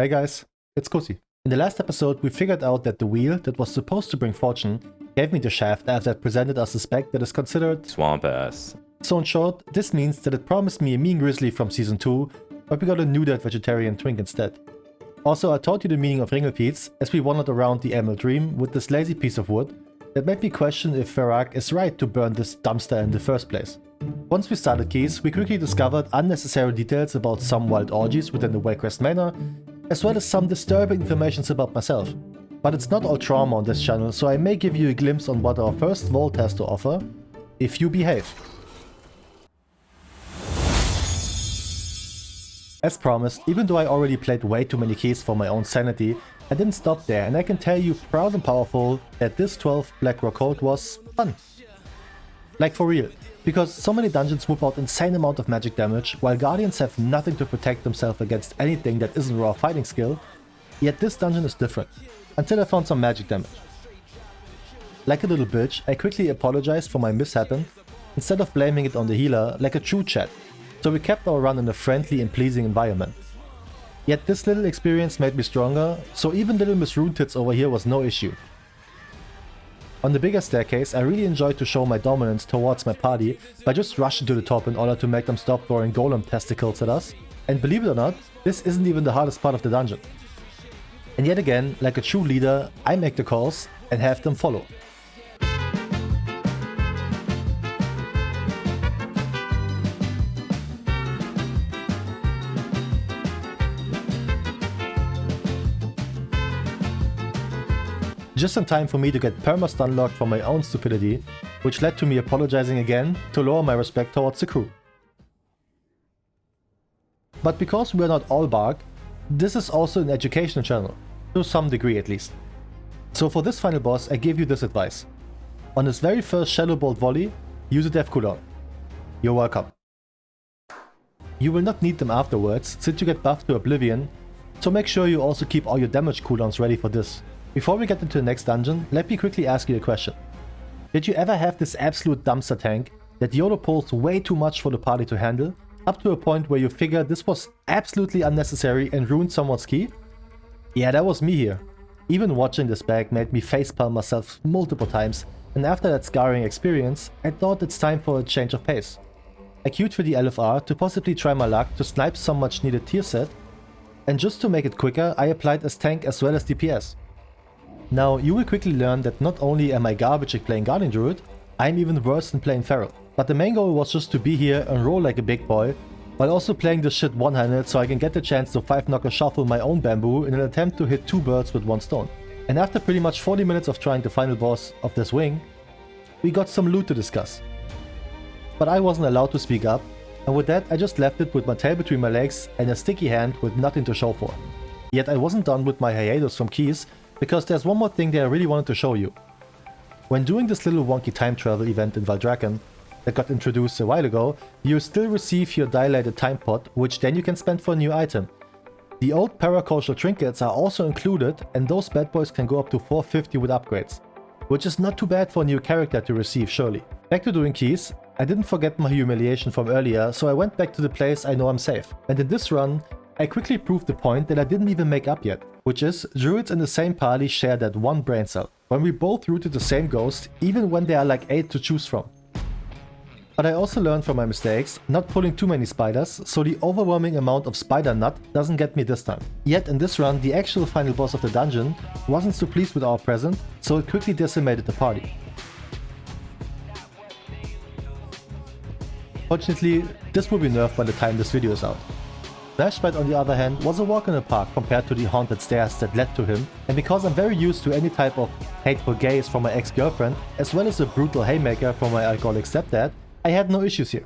Hey guys, it's Kusi. In the last episode, we figured out that the wheel that was supposed to bring fortune gave me the shaft after it presented us a spec that is considered swamp ass. So in short, this means that it promised me a mean grizzly from season 2, but we got a nuded vegetarian twink instead. Also, I taught you the meaning of ringelpiez as we wandered around the Emerald Dream with this lazy piece of wood that made me question if Ferak is right to burn this dumpster in the first place. Once we started keys, we quickly discovered unnecessary details about some wild orgies within the Warcraft manor, as well as some disturbing information about myself. But it's not all trauma on this channel, so I may give you a glimpse on what our first vault has to offer, if you behave. As promised, even though I already played way too many keys for my own sanity, I didn't stop there, and I can tell you proud and powerful that this 12th Black Rock code was fun. Like for real. Because so many dungeons whoop out insane amount of magic damage, while guardians have nothing to protect themselves against anything that isn't raw fighting skill, yet this dungeon is different. Until I found some magic damage. Like a little bitch, I quickly apologized for my mishap instead of blaming it on the healer like a true chat. So we kept our run in a friendly and pleasing environment. Yet this little experience made me stronger, so even little Miss Rune Tits over here was no issue. On the bigger staircase, I really enjoyed to show my dominance towards my party by just rushing to the top in order to make them stop throwing golem testicles at us. And believe it or not, this isn't even the hardest part of the dungeon. And yet again, like a true leader, I make the calls and have them follow. Just in time for me to get perma-stun locked for my own stupidity, which led to me apologizing again to lower my respect towards the crew. But because we are not all bark, this is also an educational channel, to some degree at least. So for this final boss, I give you this advice. On his very first Shadow Bolt volley, use a death cooldown. You're welcome. You will not need them afterwards, since you get buffed to Oblivion, so make sure you also keep all your damage cooldowns ready for this. Before we get into the next dungeon, let me quickly ask you a question. Did you ever have this absolute dumpster tank that YOLO pulls way too much for the party to handle, up to a point where you figure this was absolutely unnecessary and ruined someone's key? Yeah, that was me here. Even watching this bag made me facepalm myself multiple times, and after that scarring experience, I thought it's time for a change of pace. I queued for the LFR to possibly try my luck to snipe some much needed tier set, and just to make it quicker, I applied as tank as well as DPS. Now, you will quickly learn that not only am I garbage at playing Guardian Druid, I'm even worse than playing Feral. But the main goal was just to be here and roll like a big boy, while also playing this shit one-handed so I can get the chance to 5-knocker shuffle my own bamboo in an attempt to hit 2 birds with 1 stone. And after pretty much 40 minutes of trying the final boss of this wing, we got some loot to discuss. But I wasn't allowed to speak up, and with that I just left it with my tail between my legs and a sticky hand with nothing to show for. Yet I wasn't done with my hiatus from keys, because there's one more thing that I really wanted to show you. When doing this little wonky time travel event in Valdrakken that got introduced a while ago, you still receive your dilated time pot, which then you can spend for a new item. The old paracultural trinkets are also included, and those bad boys can go up to 450 with upgrades, which is not too bad for a new character to receive, surely. Back to doing keys, I didn't forget my humiliation from earlier, so I went back to the place I know I'm safe. And in this run, I quickly proved the point that I didn't even make up yet, which is druids in the same party share that one brain cell, when we both rooted the same ghost, even when there are like 8 to choose from. But I also learned from my mistakes, not pulling too many spiders, so the overwhelming amount of spider nut doesn't get me this time. Yet in this run, the actual final boss of the dungeon wasn't so pleased with our present, so it quickly decimated the party. Fortunately, this will be nerfed by the time this video is out. Flashbite, on the other hand, was a walk in the park compared to the haunted stairs that led to him, and because I'm very used to any type of hateful gaze from my ex-girlfriend, as well as a brutal haymaker from my alcoholic stepdad, I had no issues here.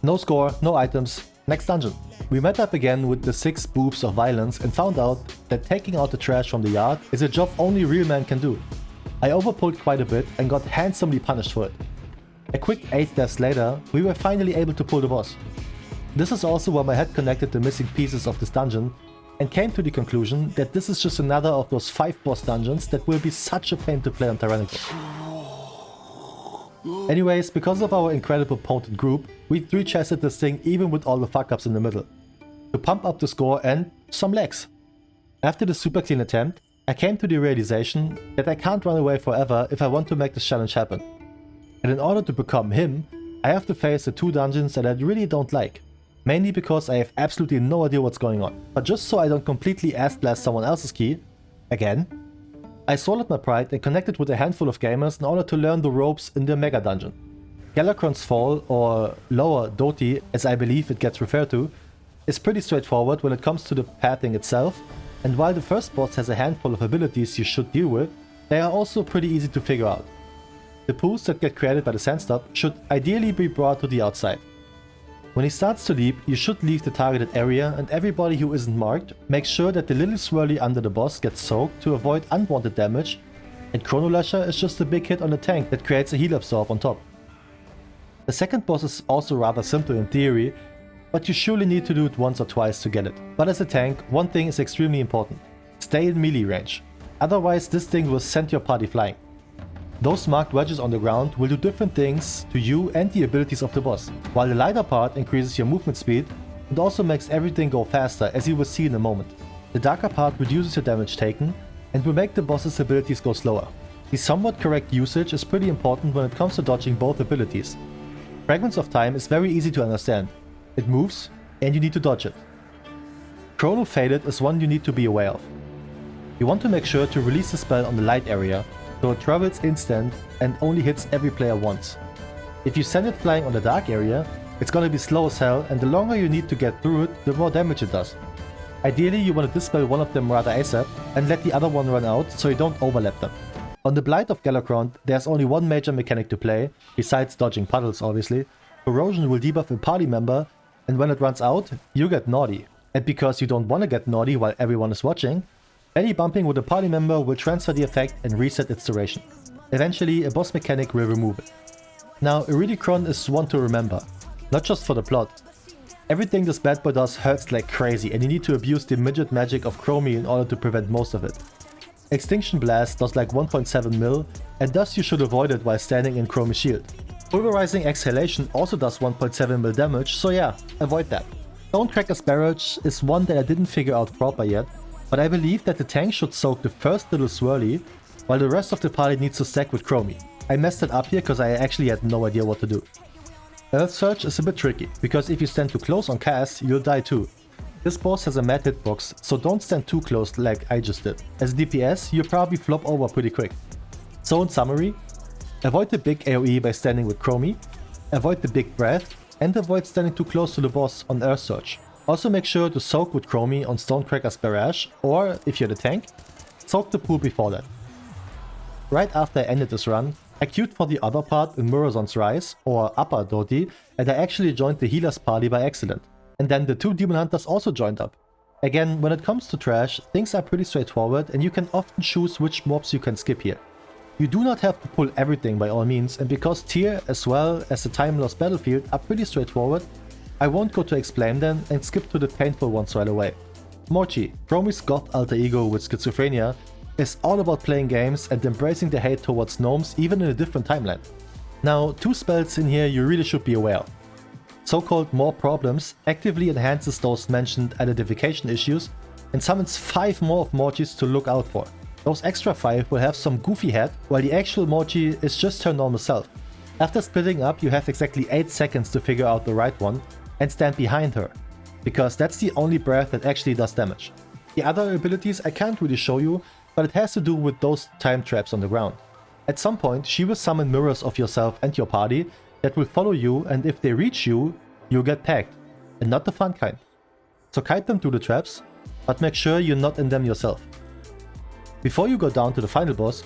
No score, no items, next dungeon. We met up again with the 6 boobs of violence and found out that taking out the trash from the yard is a job only real men can do. I overpulled quite a bit and got handsomely punished for it. A quick 8 deaths later, we were finally able to pull the boss. This is also where my head connected the missing pieces of this dungeon and came to the conclusion that this is just another of those 5 boss dungeons that will be such a pain to play on Tyrannical. Anyways, because of our incredible potent group, we 3-chested this thing even with all the fuck-ups in the middle. to pump up the score and some legs. After the super clean attempt, I came to the realization that I can't run away forever if I want to make this challenge happen. And in order to become him, I have to face the 2 dungeons that I really don't like. Mainly because I have absolutely no idea what's going on. But just so I don't completely ass blast someone else's key, again, I swallowed my pride and connected with a handful of gamers in order to learn the ropes in the mega dungeon. Galakrond's Fall, or Lower Doti as I believe it gets referred to, is pretty straightforward when it comes to the pathing itself, and while the first boss has a handful of abilities you should deal with, they are also pretty easy to figure out. The pools that get created by the sandstop should ideally be brought to the outside. When he starts to leap, you should leave the targeted area, and everybody who isn't marked, make sure that the little swirly under the boss gets soaked to avoid unwanted damage, and Chrono Lasher is just a big hit on the tank that creates a heal absorb on top. The second boss is also rather simple in theory, but you surely need to do it once or twice to get it. But as a tank, one thing is extremely important: stay in melee range, otherwise this thing will send your party flying. Those marked wedges on the ground will do different things to you and the abilities of the boss, while the lighter part increases your movement speed and also makes everything go faster, as you will see in a moment. The darker part reduces your damage taken and will make the boss's abilities go slower. The somewhat correct usage is pretty important when it comes to dodging both abilities. Fragments of Time is very easy to understand. It moves and you need to dodge it. Chrono Faded is one you need to be aware of. You want to make sure to release the spell on the light area, so it travels instant and only hits every player once. If you send it flying on the dark area, it's gonna be slow as hell, and the longer you need to get through it, the more damage it does. Ideally you want to dispel one of them rather ASAP and let the other one run out so you don't overlap them. On the Blight of Galakrond, there's only one major mechanic to play, besides dodging puddles obviously. Corrosion will debuff a party member, and when it runs out, you get naughty. And because you don't want to get naughty while everyone is watching, any bumping with a party member will transfer the effect and reset its duration. Eventually, a boss mechanic will remove it. Now, Iridikron is one to remember, not just for the plot. Everything this bad boy does hurts like crazy, and you need to abuse the midget magic of Chromie in order to prevent most of it. Extinction Blast does like 1.7 mil, and thus you should avoid it while standing in Chromie's shield. Pulverizing Exhalation also does 1.7 mil damage, so yeah, avoid that. Stonecracker's Barrage is one that I didn't figure out proper yet, but I believe that the tank should soak the first little swirly, while the rest of the party needs to stack with Chromie. I messed it up here because I actually had no idea what to do. Earth Surge is a bit tricky, because if you stand too close on cast, you'll die too. This boss has a mad hitbox, so don't stand too close like I just did. As a DPS, you'll probably flop over pretty quick. So in summary, avoid the big AoE by standing with Chromie, avoid the big breath, and avoid standing too close to the boss on Earth Surge. Also make sure to soak with Chromie on Stonecracker's Barrage, or, if you're the tank, soak the pool before that. Right after I ended this run, I queued for the other part in Murozon's Rise, or Upper Doti, and I actually joined the healer's party by accident. And then the 2 Demon Hunters also joined up. Again, when it comes to trash, things are pretty straightforward and you can often choose which mobs you can skip here. You do not have to pull everything by all means, and because Tyr as well as the Time Lost Battlefield are pretty straightforward, I won't go to explain them and skip to the painful ones right away. Morchi, Chromie's goth alter ego with schizophrenia, is all about playing games and embracing the hate towards gnomes even in a different timeline. Now, 2 spells in here you really should be aware of. So-called More Problems actively enhances those mentioned identification issues and summons 5 more of Morchis to look out for. Those extra 5 will have some goofy head, while the actual Morchi is just her normal self. After splitting up, you have exactly 8 seconds to figure out the right one and stand behind her, because that's the only breath that actually does damage. The other abilities I can't really show you, but it has to do with those time traps on the ground. At some point, she will summon mirrors of yourself and your party that will follow you, and if they reach you, you'll get tagged, and not the fun kind. So kite them through the traps, but make sure you're not in them yourself. Before you go down to the final boss,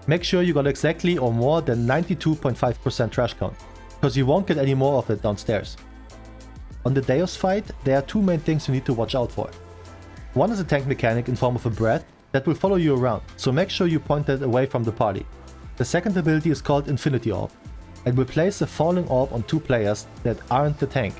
make sure you got exactly or more than 92.5% trash count, because you won't get any more of it downstairs. On the Deus fight, there are 2 main things you need to watch out for. One is a tank mechanic in form of a breath that will follow you around, so make sure you point that away from the party. The second ability is called Infinity Orb, and will place a falling orb on 2 players that aren't the tank.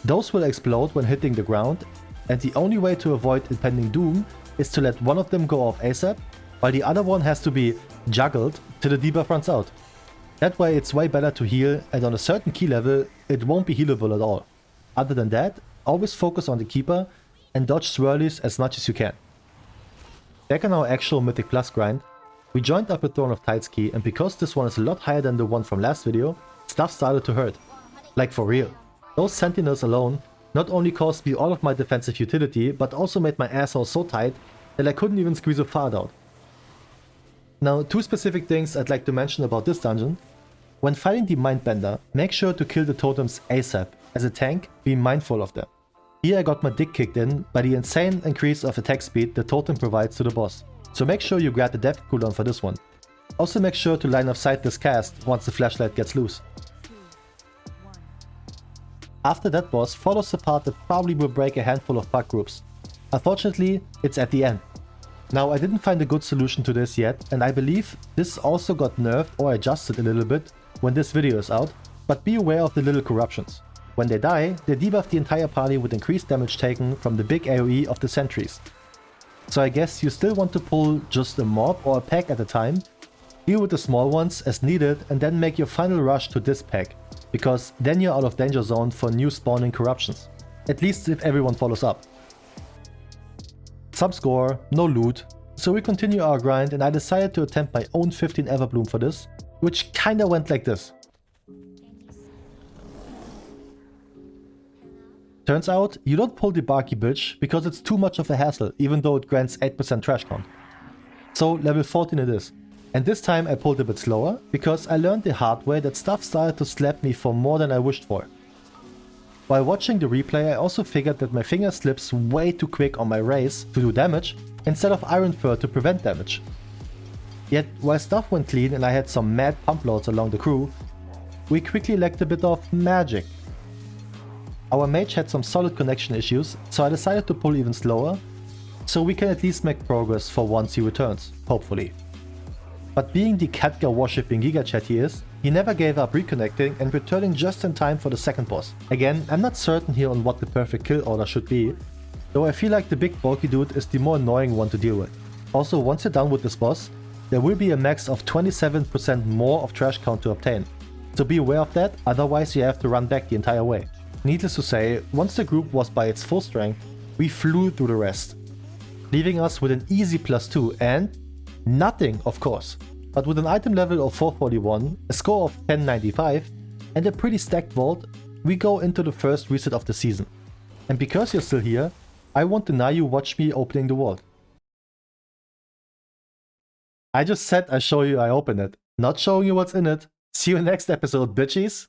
Those will explode when hitting the ground, and the only way to avoid impending doom is to let one of them go off ASAP, while the other one has to be juggled till the debuff runs out. That way it's way better to heal, and on a certain key level it won't be healable at all. Other than that, always focus on the keeper and dodge swirlies as much as you can. Back on our actual Mythic Plus grind, we joined up with Throne of Tides key, and because this one is a lot higher than the one from last video, stuff started to hurt. Like for real. Those sentinels alone not only caused me all of my defensive utility, but also made my asshole so tight that I couldn't even squeeze a fart out. Now, two specific things I'd like to mention about this dungeon. When fighting the Mindbender, make sure to kill the totems ASAP. As a tank, be mindful of them. Here I got my dick kicked in by the insane increase of attack speed the totem provides to the boss. So make sure you grab the death cooldown for this one. Also make sure to line of sight this cast once the flashlight gets loose. After that boss follows the part that probably will break a handful of bug groups. Unfortunately, it's at the end. Now I didn't find a good solution to this yet, and I believe this also got nerfed or adjusted a little bit when this video is out, but be aware of the little corruptions. When they die, they debuff the entire party with increased damage taken from the big AoE of the sentries. So I guess you still want to pull just a mob or a pack at a time, deal with the small ones as needed, and then make your final rush to this pack, because then you're out of danger zone for new spawning corruptions. At least if everyone follows up. Some score, no loot, so we continue our grind, and I decided to attempt my own 15 Everbloom for this, which kinda went like this. Turns out, you don't pull the Barky bitch because it's too much of a hassle, even though it grants 8% trash count. So level 14 it is. And this time I pulled a bit slower, because I learned the hard way that stuff started to slap me for more than I wished for. While watching the replay, I also figured that my finger slips way too quick on my race to do damage, instead of Iron Fur to prevent damage. Yet, while stuff went clean and I had some mad pump loads along the crew, we quickly lacked a bit of magic. Our mage had some solid connection issues, so I decided to pull even slower, so we can at least make progress for once he returns, hopefully. But being the Khadgar worshipping Giga Chat he is, he never gave up reconnecting and returning just in time for the second boss. Again, I'm not certain here on what the perfect kill order should be, though I feel like the big bulky dude is the more annoying one to deal with. Also, once you're done with this boss, there will be a max of 27% more of trash count to obtain. So be aware of that, otherwise you have to run back the entire way. Needless to say, once the group was by its full strength, we flew through the rest, leaving us with an easy +2 and nothing, of course, but with an item level of 441, a score of 1095, and a pretty stacked vault, we go into the first reset of the season. And because you're still here, I want to now you watch me opening the vault. I just said I show you I open it, not showing you what's in it. See you next episode, bitches!